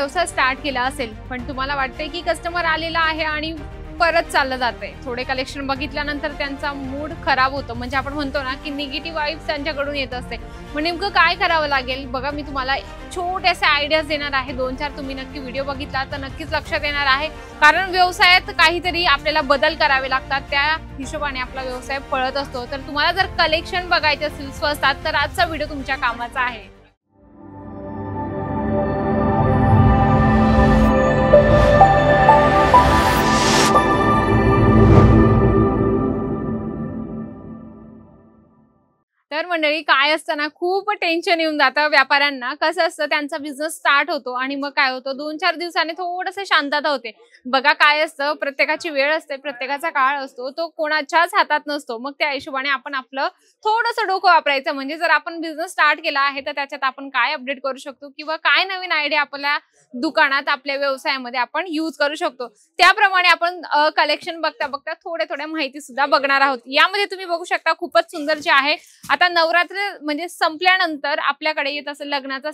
व्यवसाय स्टार्ट केला असेल पण तुम्हाला वाटतंय की कस्टमर आलेला आहे आणि परत चाललं जातंय, थोडे कलेक्शन बघितल्यानंतर त्यांचा मूड खराब होतो, म्हणजे आपण म्हणतो ना की निगेटिव्ह वाइब्स त्यांच्याकडून येत असते, मग नेमकं काय करावं लागेल बघा. मी तुम्हाला छोटेसे आयडियाज देणार आहे, 2-4 तुम्ही नक्की व्हिडिओ बघितला तर नक्कीच लक्षात येणार आहे. कारण व्यवसायात काहीतरी आपल्याला बदल करावे लागतात, त्या हिशोबाने आपला व्यवसाय पळत असतो. तर तुम्हाला जर कलेक्शन बघायचे असेल स्वस्तात तर आजचा व्हिडिओ तुमच्या कामाचा आहे. तर मंडळी काय असतं ना, खूप टेन्शन येऊन जातं व्यापाऱ्यांना. कसं असतं, त्यांचा बिझनेस स्टार्ट होतो आणि मग काय होतं, 2-4 दिवसांनी थोडंसं शांतता होते. बघा काय असतं, प्रत्येकाची वेळ असते, प्रत्येकाचा काळ असतो, तो कोणाच्याच हातात नसतो. मग त्या हिशोबाने आपण आपलं थोडंसं डोकं वापरायचं. म्हणजे जर आपण बिझनेस स्टार्ट केला आहे तर त्याच्यात आपण काय अपडेट करू शकतो किंवा काय नवीन आयडिया आपल्या दुकानात, आपल्या व्यवसायामध्ये आपण यूज करू शकतो, त्याप्रमाणे आपण कलेक्शन बघता बघता थोड्या माहिती सुद्धा बघणार आहोत. यामध्ये तुम्ही बघू शकता खूपच सुंदर जे आहे, आता नवरात्र म्हणजे संपल्यानंतर आपल्याकडे येत असेल लग्नाचा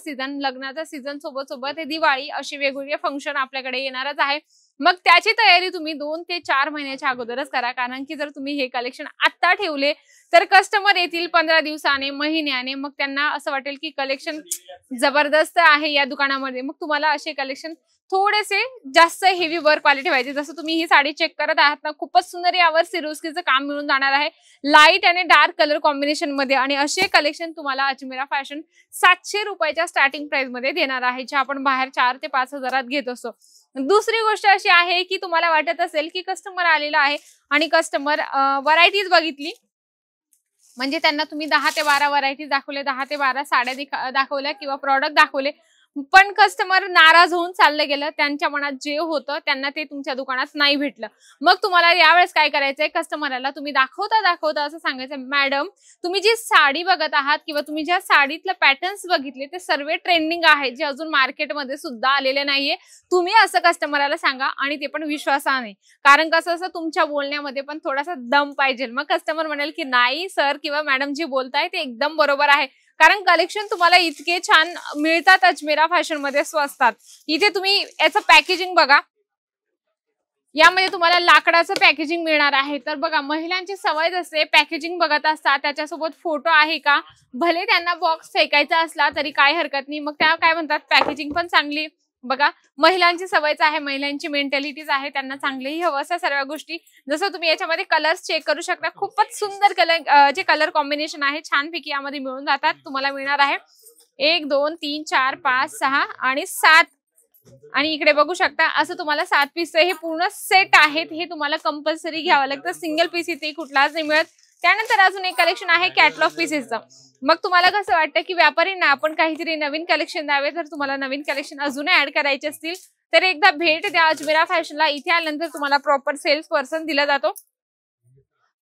सीझन सोबत दिवाळी, असे वेगवेगळे फंक्शन आपल्याकडे येणारच आहे. मग त्याची तयारी तुम्ही 2 ते 4 महिन्याच्या अगोदरच करा. कारण की जर तुम्ही हे कलेक्शन आता ठेवले तर कस्टमर येतील 15 दिवसाने, महिन्याने, मग त्यांना असं वाटेल की कलेक्शन जबरदस्त आहे या दुकानामध्ये. मग तुम्हाला असे कलेक्शन थोडेसे जास्त हेवी वर्क वाले ठेवायचे. जसं तुम्ही ही साडी चेक करत आहात ना, खूपच सुंदर, यावर सिरोस्कीचं काम मिळून जाणार आहे, लाईट आणि डार्क कलर कॉम्बिनेशन मध्ये. आणि असे कलेक्शन तुम्हाला अजमेरा फॅशन 700 रुपयाच्या स्टार्टिंग प्राइस मध्ये देणार आहे, जे आपण बाहेर 4 ते 5 हजारात घेत असतो. दुसरी गोष्ट अशी आहे की तुम्हाला वाटत असेल की कस्टमर आलेला आहे आणि कस्टमर व्हरायटीज बघितली, म्हणजे त्यांना तुम्ही 10 ते 12 व्हरायटीज दाखवले, 10 ते 12 साड्या दाखवल्या किंवा प्रॉडक्ट दाखवले, पण कस्टमर नाराज होऊन चाललं गेलं. त्यांच्या मनात जे होतं त्यांना ते तुमच्या दुकानात नाही भेटलं. मग तुम्हाला यावेळेस काय करायचंय, कस्टमरला तुम्ही दाखवता असं सांगायचं, मॅडम तुम्ही जी साडी बघत आहात किंवा तुम्ही ज्या साडीतले पॅटर्न्स बघितले ते सर्व ट्रेंडिंग आहेत, जे अजून मार्केटमध्ये सुद्धा आलेले नाहीये. तुम्ही असं कस्टमरला सांगा आणि ते पण विश्वासाने. कारण कसं असं, तुमच्या बोलण्यामध्ये पण थोडासा दम पाहिजे. मग कस्टमर म्हणेल की नाही सर किंवा मॅडम जी बोलताय ते एकदम बरोबर आहे. कारण कलेक्शन तुम्हाला इतके छान मिळतात अजमेरा फॅशन मध्ये स्वस्तात. इथे तुम्ही याचं पॅकेजिंग बघा, यामध्ये तुम्हाला लाकडाचं पॅकेजिंग मिळणार आहे. तर बघा, महिलांची सवय असते पॅकेजिंग बघत असतात, त्याच्यासोबत फोटो आहे का, भले त्यांना बॉक्स फेकायचा असला तरी काय हरकत नाही. मग त्या काय म्हणतात, पॅकेजिंग पण चांगली. बघा, महिलांची सवयच आहे, महिलांची मेंटॅलिटीज आहे, त्यांना चांगलेही हवं असं सर्व गोष्टी. जसं तुम्ही याच्यामध्ये कलर्स चेक करू शकता, खूपच सुंदर जे कलर कॉम्बिनेशन आहे छानपैकी यामध्ये मिळून जातात. तुम्हाला मिळणार आहे 1 2 3 4 5 6 आणि 7. आणि इकडे बघू शकता असं तुम्हाला 7 पीस हे पूर्ण सेट आहेत, हे तुम्हाला कंपल्सरी घ्यावं लागतं. सिंगल पीस इथे कुठलाच नाही मिळत. त्यानंतर अजून एक कलेक्शन आहे कॅटलॉग पीसेसचं. मग तुम्हाला कसं वाटतं की व्यापाऱ्यांना आपण काहीतरी नवीन कलेक्शन द्यावे, तर तुम्हाला नवीन कलेक्शन अजून ऍड करायचे असतील तर एकदा भेट द्या अजमेरा फॅशनला. इथे आल्यानंतर तुम्हाला प्रॉपर सेल्स पर्सन दिला जातो.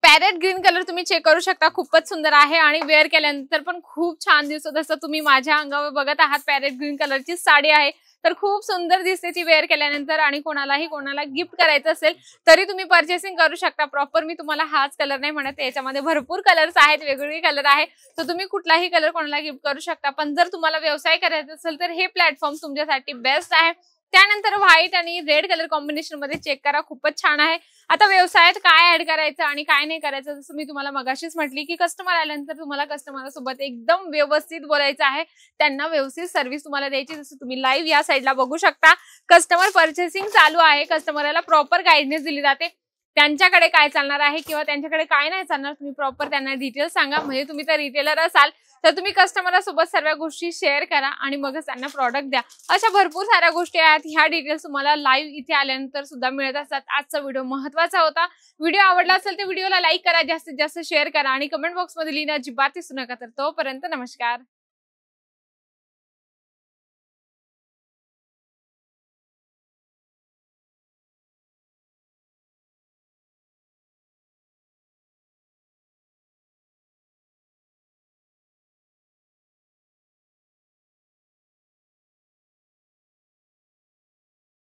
पॅरेट ग्रीन कलर तुम्ही चेक करू शकता, खूपच सुंदर आहे आणि वेअर केल्यानंतर पण खूप छान दिसतो. जसं तुम्ही माझ्या अंगावर बघत आहात, पॅरेट ग्रीन कलरची साडी आहे, तर खूप सुंदर दिसते ती वेअर केल्यानंतर. आणि कोणाला गिफ्ट करायचं असेल तरी तुम्ही परचेसिंग करू शकता. प्रॉपर मी तुम्हाला हाच कलर नाही म्हणत, याच्यामध्ये भरपूर कलर्स आहेत, वेगवेगळे कलर आहे, तर तुम्ही कुठलाही कलर कोणाला गिफ्ट करू शकता. पण जर तुम्हाला व्यवसाय करायचा असेल तर हे प्लॅटफॉर्म तुमच्यासाठी बेस्ट आहे. त्यानंतर व्हाईट आणि रेड कलर कॉम्बिनेशन मध्ये चेक करा, खूपच छान आहे. आता व्यवसायात काय ऍड करायचं आणि काय नाही करायचं, जसं मी तुम्हाला मगाशीच म्हटली की कस्टमर आल्यानंतर तुम्हाला कस्टमरसोबत एकदम व्यवस्थित बोलायचं आहे, त्यांना व्यवस्थित सर्व्हिस तुम्हाला द्यायची. जसं तुम्ही लाईव्ह या साईडला बघू शकता, कस्टमर परचेसिंग चालू आहे, कस्टमरला प्रॉपर गायडन्स दिली जाते, त्यांच्याकडे काय चालणार आहे किंवा त्यांच्याकडे काय नाही चालणार, तुम्ही प्रॉपर त्यांना डिटेल्स सांगा. म्हणजे तुम्ही तर रिटेलर असाल तर तुम्ही कस्टमरसोबत सर्व गोष्टी शेअर करा आणि मगच त्यांना प्रॉडक्ट द्या. अशा भरपूर साऱ्या गोष्टी आहेत, ह्या डिटेल्स तुम्हाला लाईव्ह इथे आल्यानंतर सुद्धा मिळत असतात. आजचा व्हिडिओ महत्त्वाचा होता. व्हिडिओ आवडला असेल तर व्हिडिओला लाईक करा, जास्तीत जास्त शेअर करा आणि कमेंट बॉक्समध्ये लिहिणं अजिबात विसरू नका. तर तोपर्यंत नमस्कार.